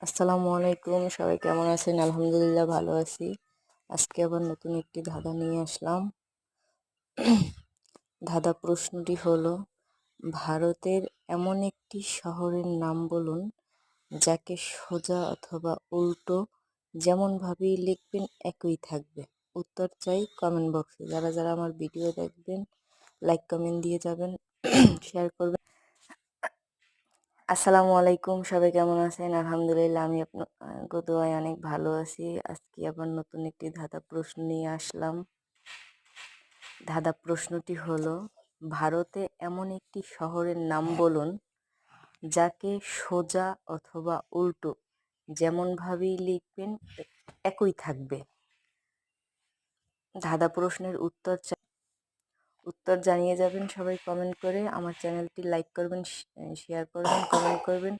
আসসালামু আলাইকুম, সবাই কেমন আছেন? আলহামদুলিল্লাহ ভালো আছি। আজকে আবার নতুন একটি ধাঁধা নিয়ে আসলাম। ধাঁধা প্রশ্নটি হলো, ভারতের এমন একটি শহরের নাম বলুন যাকে সোজা অথবা উল্টো যেমন ভাবেই লিখবেন একই থাকবে। উত্তর চাই কমেন্ট বক্সে। যারা যারা আমার ভিডিও দেখবেন লাইক কমেন্ট দিয়ে যাবেন, শেয়ার করবেন। আসসালামু আলাইকুম, সবাই কেমন আছেন? আলহামদুলিল্লাহ আমি আপনার দোয়ায় অনেক ভালো আছি। আজকে আবার নতুন একটি ধাঁধা প্রশ্ন নিয়ে আসলাম। ধাঁধা প্রশ্নটি হলো, ভারতে এমন একটি শহরের নাম বলুন যাকে সোজা অথবা উল্টো যেমন ভাবেই লিখবেন একই থাকবে। ধাঁধা প্রশ্নের উত্তর জানিয়ে যাবেন সবাই কমেন্ট করে। আমার চ্যানেলটি লাইক করবেন, শেয়ার করবেন, কমেন্ট করবেন।